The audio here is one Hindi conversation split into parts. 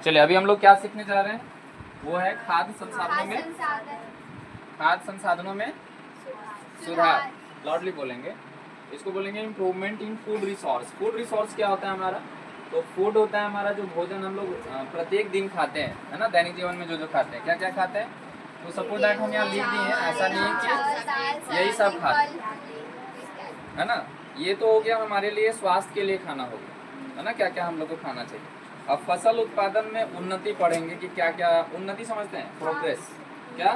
चलिए अभी हम लोग क्या सीखने जा रहे हैं, वो है खाद्य संसाधनों में सुधार। लाउडली बोलेंगे, इसको बोलेंगे improvement in food resource. Food resource क्या होता है हमारा, तो फूड होता है हमारा जो भोजन हम लोग प्रत्येक दिन खाते हैं, है ना, दैनिक जीवन में जो जो खाते हैं, क्या क्या खाते हैं। तो सपोज दैट हम यहाँ लिख दिए हैं, ऐसा नहीं है कि यही सब खाते हैं, है ना। ये तो हो गया हमारे लिए स्वास्थ्य के लिए खाना हो गया, है ना, क्या क्या हम लोग को खाना चाहिए। अब फसल उत्पादन में उन्नति पढ़ेंगे कि क्या क्या उन्नति समझते हैं, प्रोग्रेस क्या।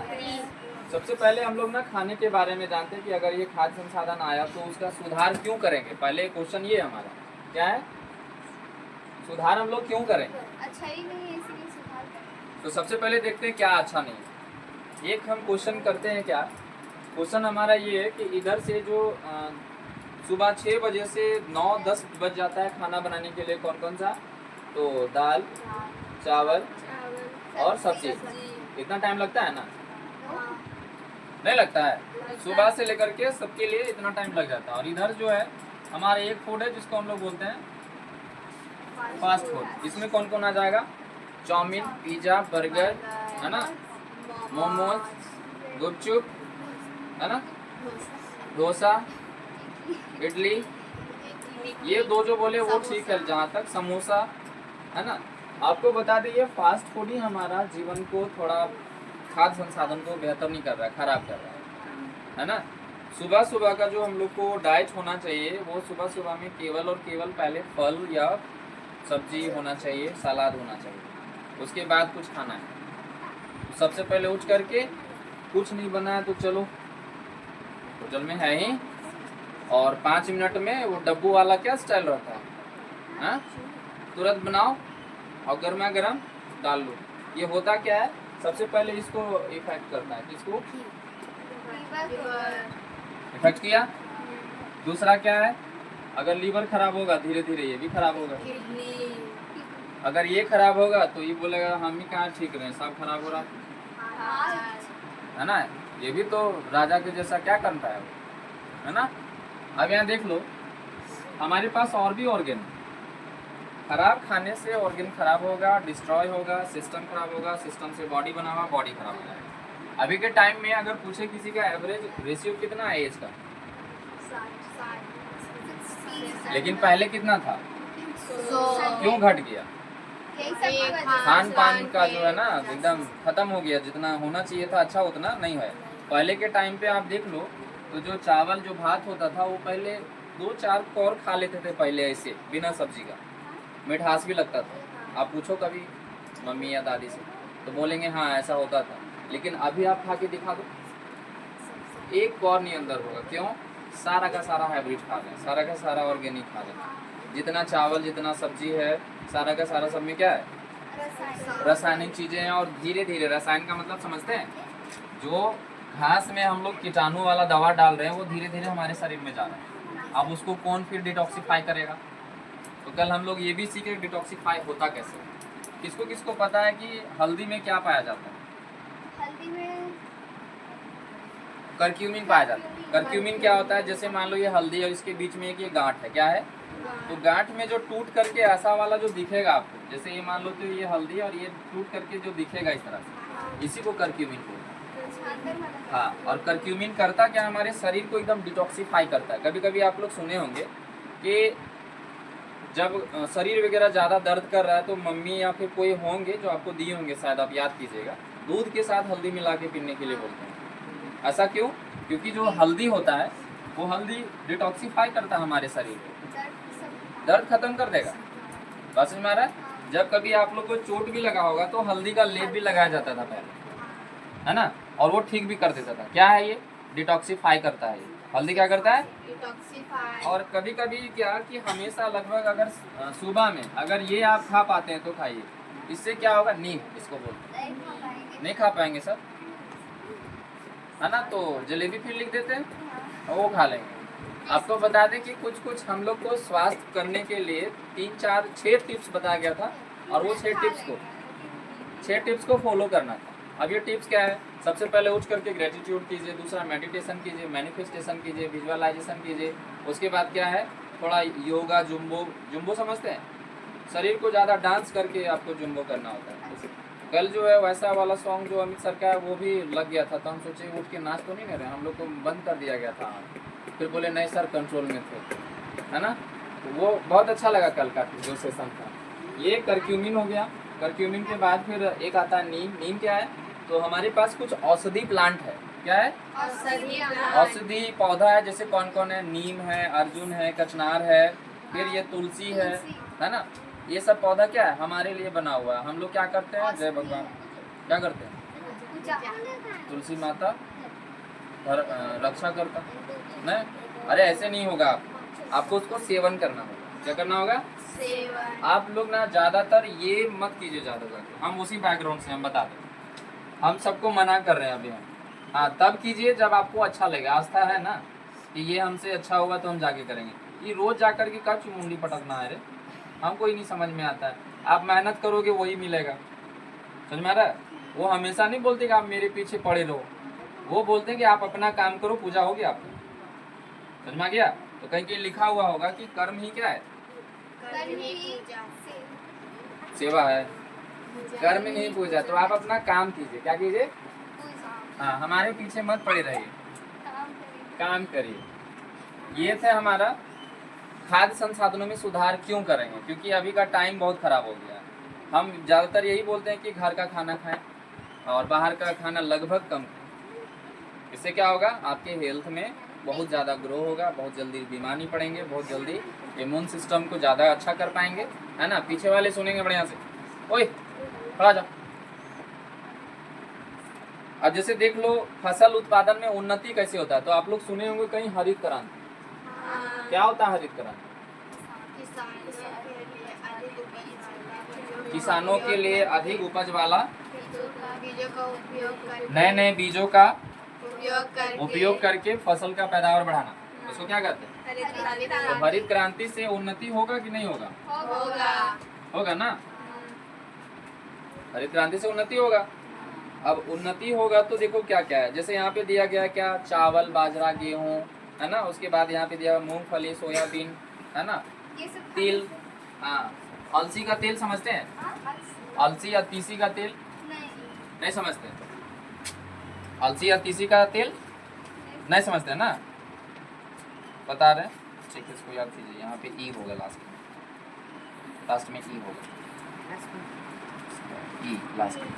सबसे पहले हम लोग ना खाने के बारे में जानते हैं कि अगर ये खाद्य संसाधन आया तो उसका सुधार क्यों करेंगे। पहले क्वेश्चन ये हमारा क्या है, सुधार हम लोग क्यों करेंगे, अच्छा ही नहीं है इसलिए सुधार करेंगे। तो सबसे पहले देखते हैं क्या अच्छा नहीं है। एक हम क्वेश्चन करते हैं, क्या क्वेश्चन हमारा ये है कि इधर से जो सुबह 6 बजे से 9-10 बज जाता है खाना बनाने के लिए, कौन कौन सा, तो दाल चावल और सब्जी, इतना टाइम लगता है ना, नहीं लगता है। सुबह से लेकर के सबके लिए इतना टाइम लग जाता है। और इधर जो है हमारा एक फूड है जिसको हम लोग बोलते हैं फास्ट फूड। इसमें कौन कौन आ जाएगा, चाउमीन, पिज्जा, बर्गर, है ना, मोमोज, गुपचुप, है ना, डोसा, इडली, ये दो जो बोले वो ठीक है जहाँ तक, समोसा, है ना। आपको बता दें ये फास्ट फूड ही हमारा जीवन को थोड़ा खाद्य संसाधन को बेहतर नहीं कर रहा है, खराब कर रहा है ना। सुबह सुबह का जो हम लोग को डाइट होना चाहिए वो सुबह सुबह में केवल और केवल पहले फल या सब्जी होना चाहिए, सलाद होना चाहिए, उसके बाद कुछ खाना है। तो सबसे पहले उठ करके कुछ नहीं बना है तो चलो होटल में है ही, और 5 मिनट में वो डब्बू वाला क्या स्टाइल रहता है, हाँ, तुरंत बनाओ और गर्मा गर्म डाल लो। ये होता क्या है, सबसे पहले इसको इफेक्ट करता है, किसको इफेक्ट किया। दूसरा क्या है, अगर लीवर खराब होगा धीरे धीरे ये भी खराब होगा। अगर ये खराब होगा तो ये बोलेगा हम ही कहाँ ठीक रहे, सब खराब हो रहा है ना। ये भी तो राजा के जैसा क्या करता है ना। अब यहाँ देख लो हमारे पास और भी ऑर्गेन, खराब खाने से ऑर्गेन खराब होगा, डिस्ट्रॉय होगा, सिस्टम खराब होगा, सिस्टम से बॉडी बना हुआ, बॉडी खराब हो जाएगा। अभी के टाइम में अगर पूछे किसी का एवरेज रेशियो कितना है एज का, लेकिन पहले कितना था, क्यों घट गया, खान पान का जो है ना एकदम खत्म हो गया। जितना होना चाहिए था अच्छा उतना नहीं है। पहले के टाइम पे आप देख लो तो जो चावल जो भात होता था वो पहले 2-4 कौर खा लेते थे पहले ऐसे बिना सब्जी का, मिठास भी लगता था। आप पूछो कभी मम्मी या दादी से तो बोलेंगे हाँ ऐसा होता था। लेकिन अभी आप खा के दिखा दो, एक कौर नहीं अंदर होगा। क्यों, सारा का सारा हाइब्रिड खा रहे हैं, सारा का सारा ऑर्गेनिक खा रहे हैं। जितना चावल जितना सब्जी है सारा का सारा सब में क्या है, रासायनिक चीज़ें हैं। और धीरे धीरे, रसायन का मतलब समझते हैं, जो घास में हम लोग कीटाणु वाला दवा डाल रहे हैं वो धीरे धीरे हमारे शरीर में जा रहा है। अब उसको कौन फिर डिटॉक्सिफाई करेगा। तो कल हम लोग ये भी सीखे डिटॉक्सिफाई होता कैसे। किसको किसको पता है कि हल्दी में क्या पाया जाता है, हल्दी में करक्यूमिन पाया जाता है। करक्यूमिन क्या होता है, जैसे मान लो ये हल्दी और इसके बीच में एक ये गांठ है, क्या है, तो गांठ में जो टूट करके ऐसा वाला जो दिखेगा आपको, जैसे ये मान लो तो ये हल्दी और ये टूट करके जो दिखेगा इस तरह से, इसी को करक्यूमिन बोलते हैं। हाँ, और करक्यूमिन करता क्या, हमारे शरीर को एकदम डिटॉक्सिफाई करता है। कभी कभी आप लोग सुने होंगे कि जब शरीर वगैरह ज़्यादा दर्द कर रहा है तो मम्मी या फिर कोई होंगे जो आपको दिए होंगे, शायद आप याद कीजिएगा, दूध के साथ हल्दी मिला के पीने के लिए बोलते हैं। ऐसा क्यों, क्योंकि जो हल्दी होता है वो हल्दी डिटॉक्सिफाई करता है हमारे शरीर को, दर्द खत्म कर देगा। बस में आ रहा है। जब कभी आप लोग को चोट भी लगा होगा तो हल्दी का लेप भी लगाया जाता था पहले, है ना, और वो ठीक भी कर देता था। क्या है ये, डिटॉक्सिफाई करता है। ये हल्दी क्या करता है, डिटॉक्सिफाई। और कभी कभी क्या कि हमेशा लगभग अगर सुबह में अगर ये आप खा पाते हैं तो खाइए, इससे क्या होगा, नींद इसको बोलते हैं, नहीं खा पाएंगे सर, है ना। तो जलेबी फिर लिख देते हैं और वो खा लेंगे। आपको बता दें कि कुछ कुछ हम लोग को स्वास्थ्य करने के लिए 3-4-6 टिप्स बताया गया था, और वो 6 टिप्स को फॉलो करना था। अब ये टिप्स क्या है, सबसे पहले उठ करके ग्रेटिट्यूड कीजिए, दूसरा मेडिटेशन कीजिए, मैनिफेस्टेशन कीजिए, विजुअलाइजेशन कीजिए। उसके बाद क्या है, थोड़ा योगा, जुम्बो समझते हैं, शरीर को ज़्यादा डांस करके आपको जुम्बो करना होता है। कल जो है वैसा वाला सॉन्ग जो अमित सर का है वो भी लग गया था, तो हम सोचे उठ के नाच तो नहीं कर रहे, हम लोग को बंद कर दिया गया था। फिर बोले नहीं सर कंट्रोल में थे, है ना। तो वो बहुत अच्छा लगा कल का जो सेशन था। ये करक्यूमिन हो गया। करक्यूमिन के बाद फिर एक आता है नीम। नीम क्या है? तो हमारे पास कुछ औषधि प्लांट है। क्या है? औषधि पौधा है। जैसे कौन कौन है? नीम है, अर्जुन है, कचनार है, फिर ये तुलसी है ना। ये सब पौधा क्या है? हमारे लिए बना हुआ है। हम लोग क्या करते हैं? जय भगवान क्या करते हैं? तुलसी माता रक्षा करता नहीं। अरे ऐसे नहीं होगा, आपको उसको सेवन करना होगा। क्या करना होगा? सेवन। आप लोग ना ज्यादातर ये मत कीजिए ज्यादातर। हम उसी बैकग्राउंड से हम बता दें, हम सबको मना कर रहे हैं अभी हम। हाँ तब कीजिए जब आपको अच्छा लगे। आस्था है ना कि ये हमसे अच्छा होगा तो हम जाके करेंगे। ये रोज जाकर के कब मुंडी पटकना है रे, हमको ही नहीं समझ में आता है। आप मेहनत करोगे वही मिलेगा, समझ में आ रहा है। वो हमेशा नहीं बोलते कि आप मेरे पीछे पड़े रहो, वो बोलते हैं कि आप अपना काम करो, पूजा होगी आपको। समझ में आ गया? तो कहीं कहीं लिखा हुआ होगा कि कर्म ही क्या है? कर्म ही पूजा, सेवा है। कर्म ही पूजा। तो आप अपना काम कीजिए। क्या कीजिए? हाँ हमारे पीछे मत पड़े रहिए, काम करिए। ये थे हमारा खाद्य संसाधनों में सुधार क्यों करेंगे, क्योंकि अभी का टाइम बहुत खराब हो गया है। हम ज़्यादातर यही बोलते हैं कि घर का खाना खाएं और बाहर का खाना लगभग कम खाएं। इससे क्या होगा? आपके हेल्थ में बहुत ज़्यादा ग्रो होगा, बहुत जल्दी बीमार नहीं पड़ेंगे, बहुत जल्दी इम्यून सिस्टम को ज़्यादा अच्छा कर पाएंगे, है ना। पीछे वाले सुनेंगे बढ़िया से। ओए खड़ा जा। अब जैसे देख लो फसल उत्पादन में उन्नति कैसे होता है, तो आप लोग सुने होंगे कहीं हरित क्रांति। क्या होता है हरित क्रांति? किसानों के लिए अधिक उपज वाला नए नए बीजों का उपयोग करके फसल का पैदावार बढ़ाना, उसको क्या कहते हैं? तो हरित क्रांति से उन्नति होगा कि नहीं होगा? होगा ना। हरित क्रांति से उन्नति होगा। अब उन्नति होगा तो देखो क्या क्या है। जैसे यहाँ पे दिया गया है क्या? चावल, बाजरा, गेहूँ, है ना। उसके बाद यहाँ पे दिया मूंगफली, सोयाबीन, है ना, तिल। हाँ अलसी का तेल समझते हैं? अलसी या तीसी का तेल नहीं समझते? अलसी या तीसी का तेल नहीं समझते ना, बता रहे। ठीक है इसको याद कीजिए। यहाँ पे ई होगा लास्ट में ई होगा, ई लास्ट में।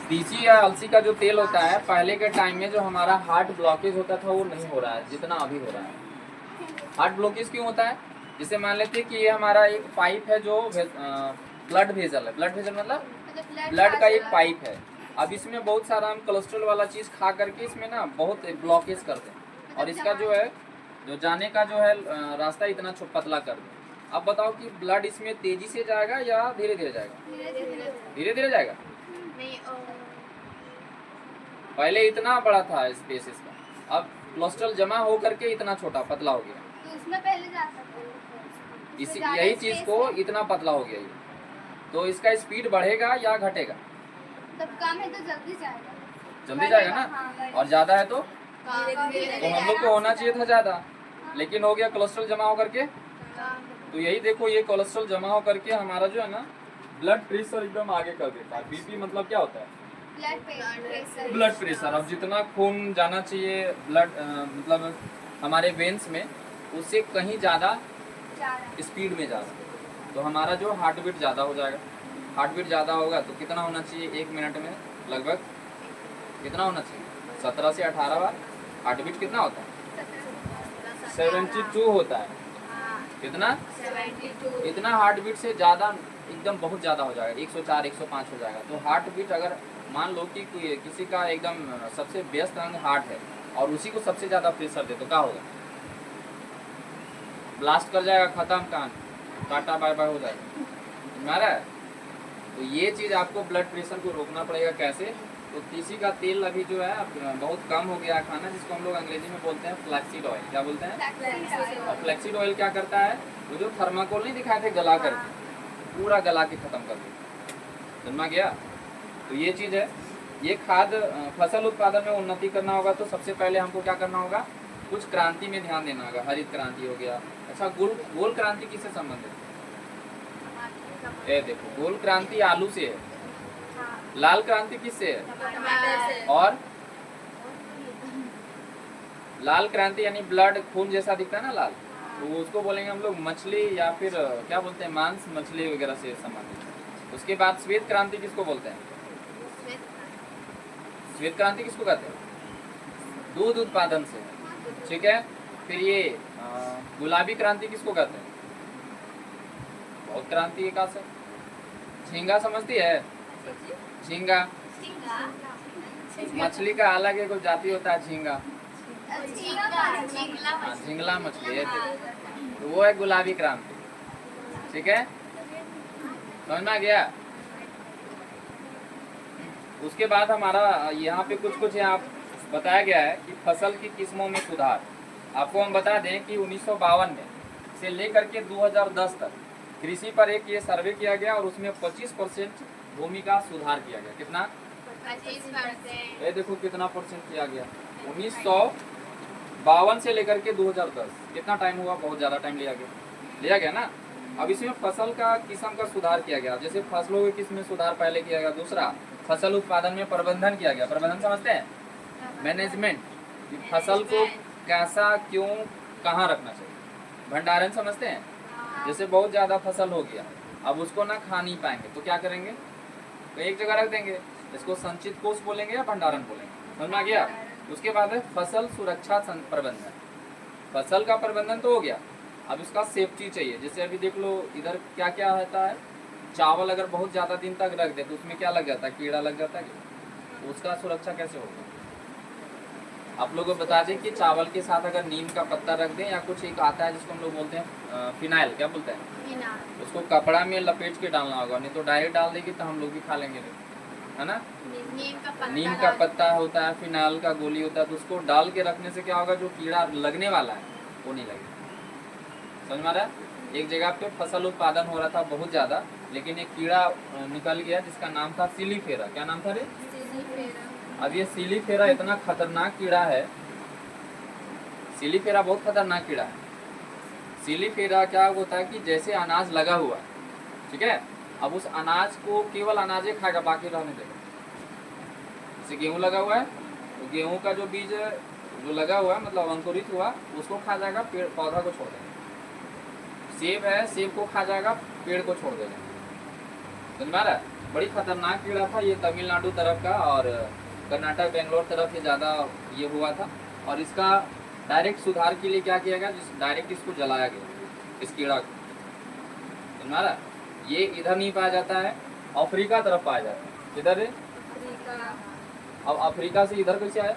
तीसी या अलसी का जो तेल होता है, पहले के टाइम में जो हमारा हार्ट ब्लॉकेज होता था वो नहीं हो रहा है जितना अभी हो रहा है। हार्ट ब्लॉकेज क्यों होता है? जैसे मान लेते हैं कि ये हमारा एक पाइप है जो ब्लड वेजल है। ब्लड वेजल मतलब ब्लड का एक पाइप है। अब इसमें बहुत सारा हम कोलेस्ट्रॉल वाला चीज़ खा करके इसमें ना बहुत ब्लॉकेज करते हैं, और इसका जो है जो जाने का जो है रास्ता इतना पतला कर दें। अब बताओ कि ब्लड इसमें तेजी से जाएगा या धीरे धीरे जाएगा? धीरे धीरे जाएगा। पहले इतना बड़ा था स्पेस इसका, अब कोलेस्ट्रॉल जमा हो करके इतना छोटा पतला हो गया। तो उसमें पहले जाता था इसी यही चीज को इतना पतला हो गया ये। तो इसका स्पीड बढ़ेगा या घटेगा? तब कम है तो जल्दी जाएगा। जल्दी जाएगा ना, और ज्यादा है तो हम लोग को होना चाहिए था ज्यादा, लेकिन हो गया कोलेस्ट्रॉल जमा हो करके। तो यही देखो ये कोलेस्ट्रॉल जमा हो करके हमारा जो है ना ब्लड प्रेशर एकदम आगे कर देता है। बीपी मतलब क्या होता है? Blood pressure. अब जितना खून जाना चाहिए ब्लड मतलब हमारे वेन्स में, उससे कहीं ज़्यादा स्पीड में ज़्यादा, तो हमारा जो हार्ट बीट ज़्यादा हो जाएगा। हार्ट बीट ज़्यादा होगा तो कितना होना चाहिए? 1 मिनट में लगभग कितना होना चाहिए? 17 से 18 बार। हार्ट बीट कितना होता है? 72 होता है। कितना? 72। इतना हार्ट बीट से ज़्यादा एकदम बहुत ज़्यादा हो जाएगा, 104 105 हो जाएगा। तो हार्ट बीट अगर मान लो कि किसी का एकदम सबसे व्यस्त अंग हार्ट है और उसी को सबसे ज़्यादा प्रेशर दे तो क्या होगा? ब्लास्ट कर जाएगा, खत्म, कान टाटा बाय बाय हो जाएगा। तुम्हारा है तो ये चीज़ आपको ब्लड प्रेशर को रोकना पड़ेगा। कैसे? तो तीसी का तेल अभी जो है बहुत कम हो गया खाना, जिसको हम लोग अंग्रेजी में बोलते हैं फ्लैक्सीड ऑयल। क्या बोलते हैं? और फ्लैक्सीड ऑयल क्या करता है? वो जो थर्माकोल नहीं दिखाए थे गला कर पूरा गला के खत्म कर देता। समझ गया? तो ये चीज़ है। ये खाद फसल उत्पादन में उन्नति करना होगा तो सबसे पहले हमको क्या करना होगा? कुछ क्रांति में ध्यान देना होगा। हरित क्रांति हो गया, अच्छा, गोल गोल क्रांति किससे संबंधित है? ये देखो, गोल क्रांति आलू से है, लाल क्रांति किससे है? और लाल क्रांति यानी ब्लड, खून जैसा दिखता है ना लाल, तो उसको बोलेंगे हम लोग मछली, या फिर क्या बोलते हैं, मांस मछली वगैरह से संबंधित। उसके बाद श्वेत क्रांति किसको बोलते हैं? श्वेत क्रांति किसको कहते हैं? दूध उत्पादन से, ठीक है। फिर ये गुलाबी क्रांति किसको कहते हैं? बहुत क्रांति एक से। झींगा समझती है? झींगा मछली का अलग एक जाति होता है, झींगा। हाँ, झिंगला मछली है, तो वो है गुलाबी क्रांति, ठीक है, समझ में आ गया। उसके बाद हमारा यहाँ पे कुछ यहाँ बताया गया है कि फसल की किस्मों में सुधार। आपको हम बता दें कि 1952 में से लेकर के 2010 तक कृषि पर एक ये सर्वे किया गया और उसमें 25% भूमि का सुधार किया गया। कितना? 25%। ये देखो कितना परसेंट किया गया। 1952 से लेकर के 2010 कितना टाइम हुआ? बहुत ज़्यादा टाइम लिया गया ना। अब इसमें फसल का किस्म का सुधार किया गया। जैसे फसलों के किस्म में सुधार पहले किया गया। दूसरा, फसल उत्पादन में प्रबंधन किया गया। प्रबंधन समझते हैं? मैनेजमेंट, फसल को कैसा, क्यों, कहाँ रखना चाहिए। भंडारण समझते हैं? जैसे बहुत ज़्यादा फसल हो गया, अब उसको ना खा नहीं पाएंगे तो क्या करेंगे? तो एक जगह रख देंगे। इसको संचित कोष बोलेंगे या भंडारण बोलेंगे, समझ में आ गया। उसके बाद है फसल सुरक्षा प्रबंधन। फसल का प्रबंधन तो हो गया, अब इसका सेफ्टी चाहिए। जैसे अभी देख लो इधर क्या क्या होता है, चावल अगर बहुत ज़्यादा दिन तक रख दे तो उसमें क्या लग जाता है? कीड़ा लग जाता है। तो उसका सुरक्षा कैसे होगा? आप लोगों को बता दें कि चावल के साथ अगर नीम का पत्ता रख दें, या कुछ एक आता है जिसको हम लोग बोलते हैं फिनाइल, क्या बोलते हैं, उसको कपड़ा में लपेट के डालना होगा, नहीं तो डायरेक्ट डाल देगी तो हम लोग भी खा लेंगे, है ना। नीम का पत्ता होता है, फिनाइल का गोली होता है, तो उसको डाल के रखने से क्या होगा, जो कीड़ा लगने वाला है वो नहीं लगेगा। समझ में आ रहा है? एक जगह पे फसल उत्पादन हो रहा था बहुत ज़्यादा, लेकिन एक कीड़ा निकल गया जिसका नाम था सिलीफेरा। क्या नाम था रे? अब ये सिलीफेरा इतना खतरनाक कीड़ा है, सिलीफेरा बहुत खतरनाक कीड़ा है। सिलीफेरा क्या होता है कि जैसे अनाज लगा हुआ है, ठीक है, अब उस अनाज को केवल अनाज ही खाएगा, बाकी रहने देगा। जैसे गेहूँ लगा हुआ है तो गेहूँ का जो बीज जो लगा हुआ है, मतलब अंकुरित हुआ, उसको खा जाएगा, पेड़ पौधा को छोड़ देगा। सेब है, सेब को खा जाएगा, पेड़ को छोड़ देगा। समझ में आ रहा है? बड़ी खतरनाक कीड़ा था ये, तमिलनाडु तरफ का और कर्नाटक बेंगलोर तरफ ये ज़्यादा ये हुआ था। और इसका डायरेक्ट सुधार के लिए क्या किया गया, डायरेक्ट इसको जलाया गया, इस कीड़ा को। समझ में आ रहा है? ये इधर नहीं पाया जाता है, अफ्रीका तरफ पाया जाता है। इधर है, अब अफ्रीका से इधर कैसे आया?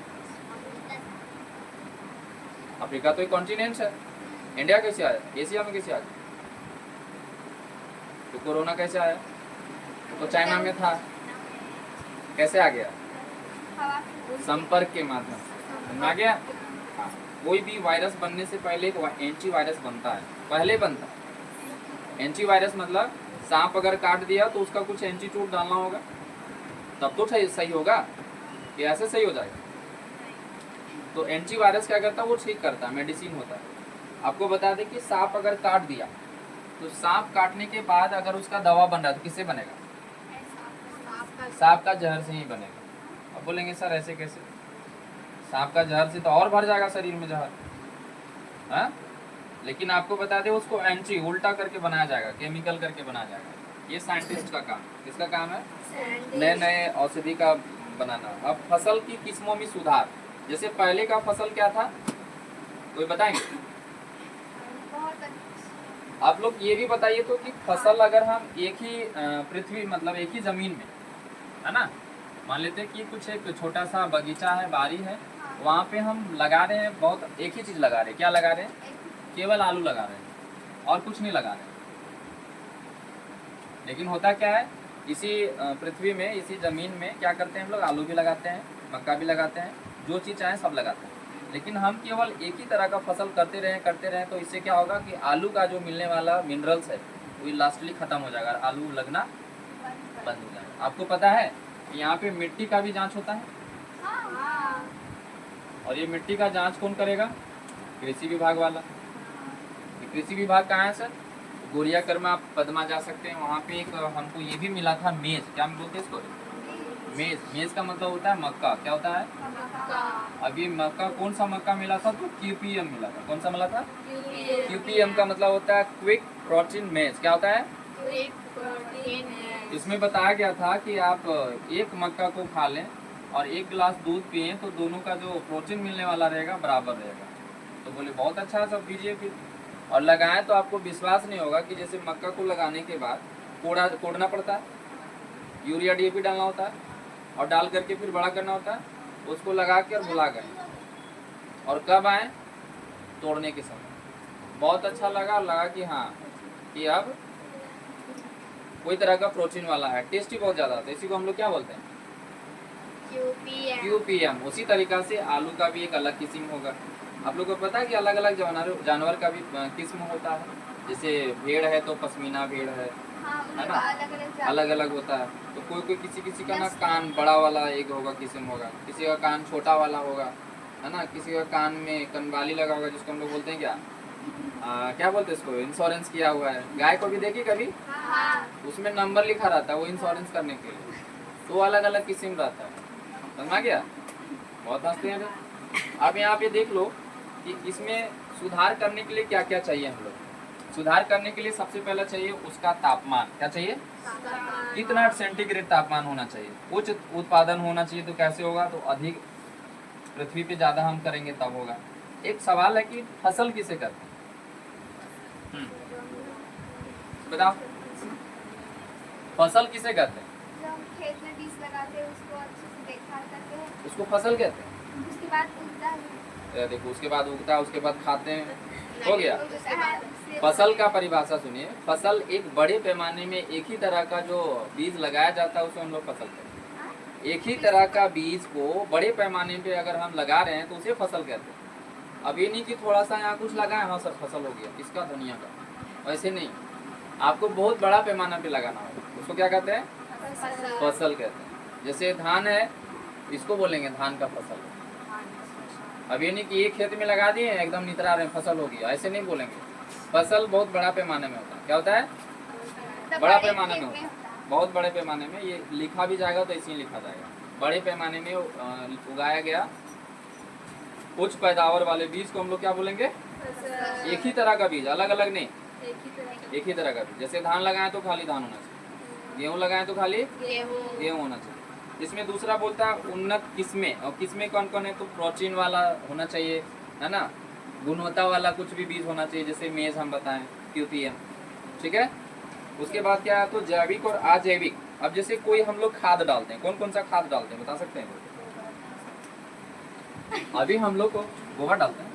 अफ्रीका तो एक कॉन्टिनेंट है। इंडिया कैसे आया? एशिया में कैसे आ गया? तो कोरोना कैसे आया? तो चाइना में था, कैसे आ गया? संपर्क के माध्यम से आ गया। हाँ, कोई भी वायरस बनने से पहले एक एंटी वायरस बनता है, पहले बनता है। एंटी वायरस मतलब सांप अगर काट दिया तो उसका कुछ एंटीट्यूड डालना होगा, तब तो सही होगा, कि ऐसे सही हो जाएगा। तो एंटी वायरस क्या करता है, वो ठीक करता है, मेडिसिन होता है। आपको बता दें कि सांप अगर काट दिया तो सांप काटने के बाद अगर उसका दवा बन रहा है तो किससे बनेगा? सांप का जहर से ही बनेगा। अब बोलेंगे सर ऐसे कैसे? सांप का जहर से तो और भर जाएगा शरीर में जहर, हाँ? लेकिन आपको बता दें उसको एंटी उल्टा करके बनाया जाएगा, केमिकल करके बनाया जाएगा। ये साइंटिस्ट का काम, किसका काम है? नए नए औषधि का बनाना। अब फसल की किस्मों में सुधार, जैसे पहले का फसल क्या था, कोई बताएंगे? आप लोग ये भी बताइए तो कि फसल अगर हम एक ही पृथ्वी, मतलब एक ही जमीन में, है ना, मान लेते हैं कि कुछ एक छोटा सा बगीचा है, बारी है, वहाँ पे हम लगा रहे हैं, बहुत एक ही चीज़ लगा रहे हैं। क्या लगा रहे हैं? केवल आलू लगा रहे हैं और कुछ नहीं लगा रहे हैं। लेकिन होता क्या है, इसी पृथ्वी में, इसी ज़मीन में क्या करते हैं हम लोग? आलू भी लगाते हैं, मक्का भी लगाते हैं, जो चीज़ चाहें सब लगाते हैं। लेकिन हम केवल एक ही तरह का फसल करते रहें तो इससे क्या होगा कि आलू का जो मिलने वाला मिनरल्स है वो लास्टली ख़त्म हो जाएगा, आलू लगना बंद हो जाएगा। आपको पता है कि यहाँ पे मिट्टी का भी जांच होता है, और ये मिट्टी का जांच कौन करेगा? कृषि विभाग वाला। ये कृषि विभाग कहाँ है सर? गोरिया कर्मा पदमा जा सकते हैं, वहाँ पे एक हमको ये भी मिला था मेज, क्या बोलते हैं इसको? मेज। मेज का मतलब होता है मक्का, क्या होता है? अभी मक्का, कौन सा मक्का मिला था? तो QPM मिला था। कौन सा मिला था? QPM का मतलब होता है क्विक प्रोटीन मेज। क्या होता है? इसमें बताया गया था कि आप एक मक्का को खा लें और 1 गिलास दूध पिए तो दोनों का जो प्रोटीन मिलने वाला रहेगा बराबर रहेगा। तो बोले बहुत अच्छा है, सब दीजिए फिर। और लगाएं तो आपको विश्वास नहीं होगा कि जैसे मक्का को लगाने के बाद कोड़ना पड़ता है, यूरिया DAP डालना होता है और डाल करके फिर बड़ा करना होता है, उसको लगा के और बुला गए। और कब आए? तोड़ने के समय। बहुत अच्छा लगा कि हाँ कि अब कोई तरह का प्रोटीन वाला है, टेस्टी बहुत ज़्यादा था। इसी को हम लोग क्या बोलते हैं? QPM। उसी तरीका से आलू का भी एक अलग किस्म होगा। आप लोग को पता है कि अलग अलग जानवर का भी किस्म होता है। जैसे भेड़ है तो पश्मीना भेड़ है ना, अलग अलग होता है। तो कोई किसी का ना कान बड़ा वाला एक होगा, किस्म होगा, किसी का कान छोटा वाला होगा, है ना, किसी का कान में कनवाली लगा होगा, जिसको हम लोग बोलते हैं क्या क्या बोलते हैं इसको, इंश्योरेंस किया हुआ है। गाय को भी देखी कभी? उसमें नंबर लिखा रहता है वो इंश्योरेंस करने के लिए। तो अलग अलग किस्म रहता है, समझ में आ गया? बहुत हंसते हैं लोग। आप यहाँ पे देख लो कि इसमें सुधार करने के लिए क्या क्या चाहिए। हम लोग सुधार करने के लिए सबसे पहला चाहिए उसका तापमान। क्या चाहिए? कितना सेंटीग्रेड तापमान होना चाहिए। उच्च उत्पादन होना चाहिए। तो कैसे होगा? तो अधिक पृथ्वी पे ज्यादा हम करेंगे तब होगा। एक सवाल है कि फसल किसे करते हैं? बताओ, फसल किसे कहते हैं? जब हम खेत में बीज लगाते हैं उसको अच्छे से देखभाल करते हैं, उसको फसल कहते हैं। उसके बाद उगता है। ये देखो, उसके बाद उगता है, उसके बाद खाते हैं, हो गया। उसके बाद उससे- फसल का परिभाषा सुनिए। फसल एक बड़े पैमाने में एक ही तरह का जो बीज लगाया जाता है उसे हम लोग फसल कहते हैं। एक ही तरह का बीज को बड़े पैमाने पे अगर हम लगा रहे हैं तो उसे फसल कहते हैं। अब ये नहीं कि थोड़ा सा यहाँ कुछ लगाए, हाँ सर फसल हो गया इसका धनिया का, वैसे नहीं। आपको बहुत बड़ा पैमाना पे लगाना होगा, उसको क्या कहते हैं? फसल कहते हैं। जैसे धान है, इसको बोलेंगे धान का फसल। अब ये नहीं कि एक खेत में लगा दिए एकदम नितरा रहे फसल हो गया, ऐसे नहीं बोलेंगे। फसल बहुत बड़ा पैमाने में होता है। क्या होता है? तब बड़ा बड़े पैमाने खेत में होता है, होता है। बहुत बड़े पैमाने में। ये लिखा भी जाएगा तो ऐसे ही लिखा जाएगा, बड़े पैमाने में उगाया गया उच्च पैदावार वाले बीज को हम लोग क्या बोलेंगे? एक ही तरह का बीज, अलग अलग नहीं, एक ही तरह का बीज। जैसे धान लगाए तो खाली धान होना चाहिए, गेहूँ लगाए तो खाली गेहूँ होना चाहिए। इसमें दूसरा बोलता है उन्नत किस्में। और किस्में कौन कौन है? तो प्रोटीन वाला होना चाहिए, है ना, गुणवत्ता वाला कुछ भी बीज होना चाहिए, जैसे मेज हम बताएं QPM, ठीक है। उसके बाद क्या है? तो जैविक और अजैविक। अब जैसे कोई हम लोग खाद डालते हैं, कौन कौन सा खाद डालते हैं बता सकते हैं? अभी हम लोग को गोबर डालते हैं,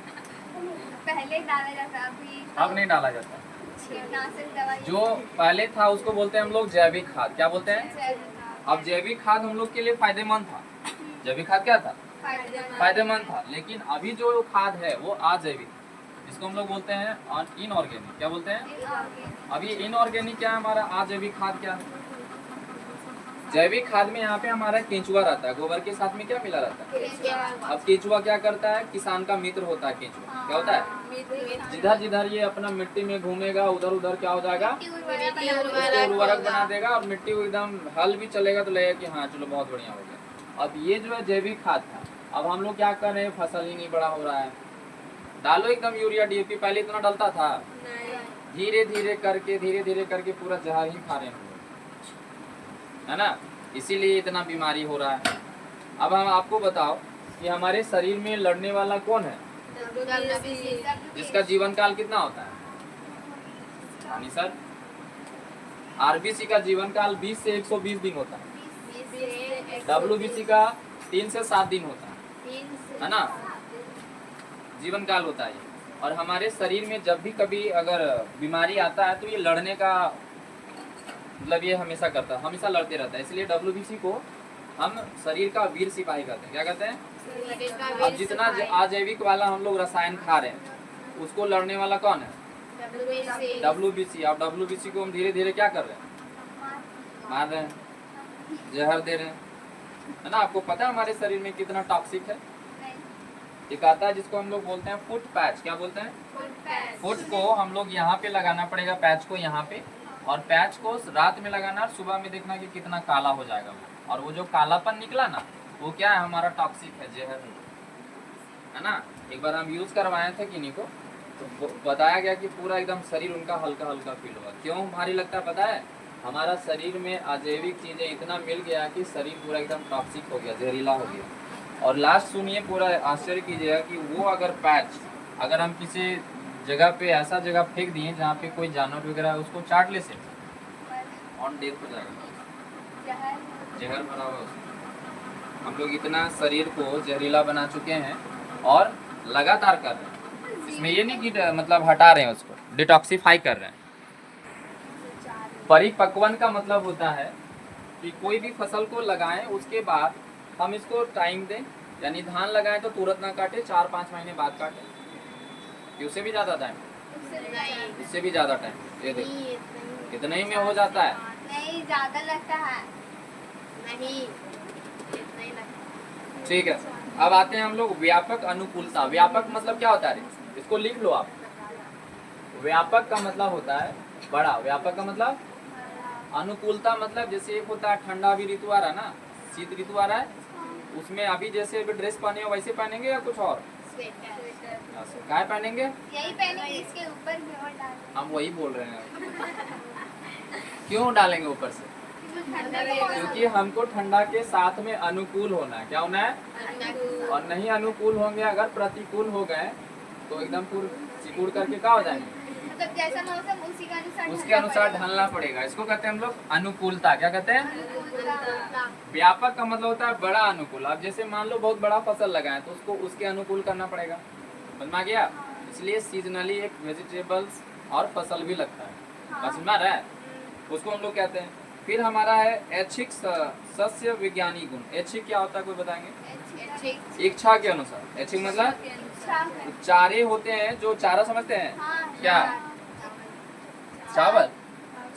पहले डाला जाता, अभी अब नहीं डाला जाता। कीटनाशक दवाई जो पहले था उसको बोलते हैं हम लोग जैविक खाद। क्या बोलते हैं? अब जैविक खाद हम लोग के लिए फायदेमंद था। जैविक खाद क्या था? फायदेमंद था। लेकिन अभी जो खाद है वो अजैविक, जिसको हम लोग बोलते हैं इनऑर्गेनिक। क्या बोलते हैं? अब ये इनऑर्गेनिक क्या है हमारा? अजैविक खाद क्या है? जैविक खाद में यहाँ पे हमारा केंचुआ रहता है, गोबर के साथ में क्या मिला रहता है? अब केंचुआ क्या करता है? किसान का मित्र होता है केंचुआ। क्या होता है? जिधर जिधर ये अपना मिट्टी में घूमेगा उधर उधर क्या हो जाएगा? उसको उर्वरक बना देगा और मिट्टी को एकदम हल भी चलेगा तो लगेगा कि हाँ चलो बहुत बढ़िया हो गया। अब ये जो है जैविक खाद था। अब हम लोग क्या कर रहे हैं? फसल ही नहीं बड़ा हो रहा है, डालो एकदम यूरिया DAP। पहले इतना डलता था, धीरे धीरे करके पूरा जहर ही खा रहे हैं, है ना। इसीलिए इतना बीमारी हो रहा है। अब हम आपको बताओ कि हमारे शरीर में लड़ने वाला कौन है, जिसका जीवन काल कितना होता है? यानी सर RBC का जीवन काल 20 से 120 दिन होता है। WBC का 3 से 7 दिन होता है ना, जीवन काल होता है। और हमारे शरीर में जब भी कभी अगर बीमारी आता है तो ये लड़ने का मतलब ये हमेशा करता है, हमेशा लड़ते रहता है। इसलिए WBC को हम शरीर का वीर सिपाही कहते हैं। क्या कहते हैं? अब जितना अजैविक वाला हम लोग रसायन खा रहे हैं उसको लड़ने वाला कौन है? WBC। अब WBC को हम धीरे धीरे क्या कर रहे हैं? मार रहे हैं, जहर दे रहे हैं, है ना। आपको पता है हमारे शरीर में कितना टॉक्सिक है? एक आता है जिसको हम लोग बोलते हैं फुट पैच। क्या बोलते हैं? फुट को हम लोग यहाँ पे लगाना पड़ेगा, पैच को यहाँ पे, और पैच को रात में लगाना और सुबह में देखना कि कितना काला हो जाएगा वो। और वो जो कालापन निकला ना, वो क्या है? हमारा टॉक्सिक है, जहर है ना। एक बार हम यूज करवाए थे किन्हीं को, तो बताया गया कि पूरा एकदम शरीर उनका हल्का हल्का फील हुआ। क्यों भारी लगता है पता है? हमारा शरीर में अजैविक चीजें इतना मिल गया कि शरीर पूरा एकदम टॉक्सिक हो गया, जहरीला हो गया। और लास्ट सुनिए, पूरा आश्चर्य कीजिएगा कि वो अगर पैच अगर हम किसी जगह पे ऐसा जगह फेंक दिए जहाँ पे कोई जानवर वगैरह उसको चाट ले से ऑन डेथ हो जाएगा, जहर भरा हुआ उसमें। हम लोग इतना शरीर को जहरीला बना चुके हैं और लगातार कर रहे हैं। इसमें ये नहीं कि मतलब हटा रहे हैं, उसको डिटॉक्सिफाई कर रहे हैं। परिपक्वन का मतलब होता है कि कोई भी फसल को लगाएं, उसके बाद हम इसको टाइम दें। यानी धान लगाएं तो तुरंत ना काटे, 4-5 महीने बाद काटे, कि उससे भी ज्यादा टाइम, इससे भी ज्यादा टाइम। ये देखो इतना ही में हो जाता है। नहीं, ज्यादा लगता है। नहीं, ठीक है, अब आते हैं हम लोग व्यापक अनुकूलता। व्यापक मतलब क्या होता है? इसको लिख लो आप। व्यापक का मतलब होता है बड़ा, व्यापक का मतलब अनुकूलता मतलब जैसे एक होता है ठंडा भी ऋतु आ रहा है ना, शीत ऋतु आ रहा है, उसमें अभी जैसे अभी ड्रेस पहने हो वैसे पहनेंगे या कुछ और? क्या पहनेंगे? यही पहनेंगे, इसके ऊपर भी और डालेंगे। हम वही बोल रहे हैं। क्यों डालेंगे ऊपर से? क्योंकि हमको ठंडा के साथ में अनुकूल होना है। क्या होना है? और नहीं अनुकूल होंगे, अगर प्रतिकूल हो गए तो एकदम पूर्ण सिकुड़ करके क्या हो जाएंगे? मतलब जैसा मौसम उसी के अनुसार उसके अनुसार ढलना पड़ेगा। इसको कहते हैं हम लोग अनुकूलता। क्या कहते हैं? अनुकूलता। व्यापक का मतलब होता है बड़ा अनुकूल। अब जैसे मान लो बहुत बड़ा फसल लगाए तो उसको उसके अनुकूल करना पड़ेगा, समझ में आ गया? इसलिए सीजनली एक वेजिटेबल्स और फसल भी लगता है, समझ में आ रहा है? उसको हम लोग कहते हैं। फिर हमारा है ऐच्छिक सस्य विज्ञानी गुण। ऐच्छिक क्या होता है, कोई बताएंगे? इच्छा के अनुसार। ऐच्छिक मतलब चारे होते हैं, जो चारा समझते हैं क्या? चावल,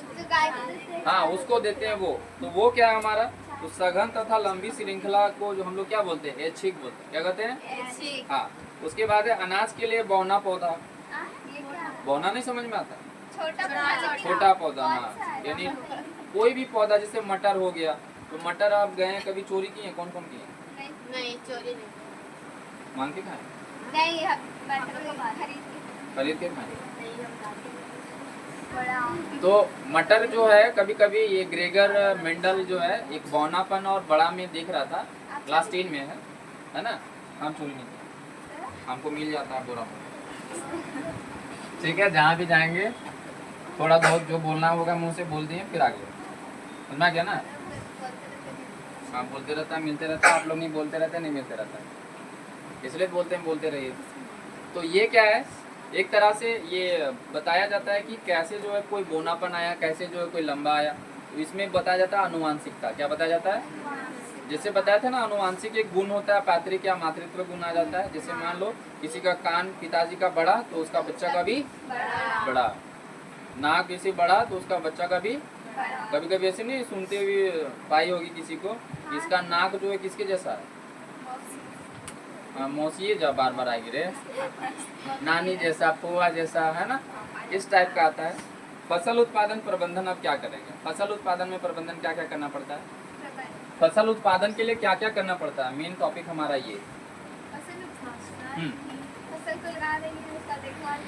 जो गाय को देते हैं। हाँ उसको देते हैं वो। तो वो क्या है हमारा? तो सघन तथा लंबी श्रृंखला को जो हम लोग क्या बोलते हैं? ऐच्छिक बोलते हैं। क्या कहते हैं? ऐच्छिक। हाँ। उसके बाद है अनाज के लिए बौना पौधा। ये क्या? बौना नहीं समझ में आता? छोटा पौधा। छोटा पौधा, कौन हाँ। सा है? यानी कोई भी पौधा, जैसे मटर हो गया, तो मटर आप गए कभी चोरी किए? कौन कौन किए? नहीं, चोरी नहीं। मांग के खाए? नहीं, मटर को खरीद खरीद के खाए? बड़ा। तो मटर जो है, कभी कभी ये ग्रेगर मेंडल जो है एक बौनापन और बड़ा में देख रहा था, क्लास 10 में है ना? हम चोरी नहीं किए, हमको मिल जाता है बोरा। ठीक है, जहाँ भी जाएंगे थोड़ा बहुत जो बोलना होगा मुंह से बोल दिए, फिर आगे समझा गया ना? हाँ, बोलते रहता है, मिलते रहता है। आप लोग नहीं बोलते रहते, नहीं मिलते रहता है, इसलिए बोलते हैं, बोलते रहिए। तो ये क्या है, एक तरह से ये बताया जाता है कि कैसे जो है कोई बोनापन आया, कैसे जो है कोई लंबा आया। तो इसमें बताया जाता है अनुवांशिकता। क्या बताया जाता है? जैसे बताया था ना, अनुवांशिक एक गुण होता है, पैतृक या मातृत्व गुण आ जाता है। जैसे मान लो किसी का कान पिताजी का बड़ा तो उसका बच्चा का भी बड़ा, नाक किसी बड़ा तो उसका बच्चा का भी। कभी कभी ऐसे नहीं सुनते हुए पाई होगी किसी को, इसका नाक जो है किसके जैसा है? मौसी जब बार बार आएगी रे, नानी जैसा, फुआ जैसा, है ना? इस टाइप का आता है। फसल उत्पादन प्रबंधन अब क्या करेंगे? फसल उत्पादन में प्रबंधन क्या क्या करना पड़ता है? फसल उत्पादन के लिए क्या क्या करना पड़ता है? मेन टॉपिक हमारा ये। फसल को लगा देंगे, उसका देखभाल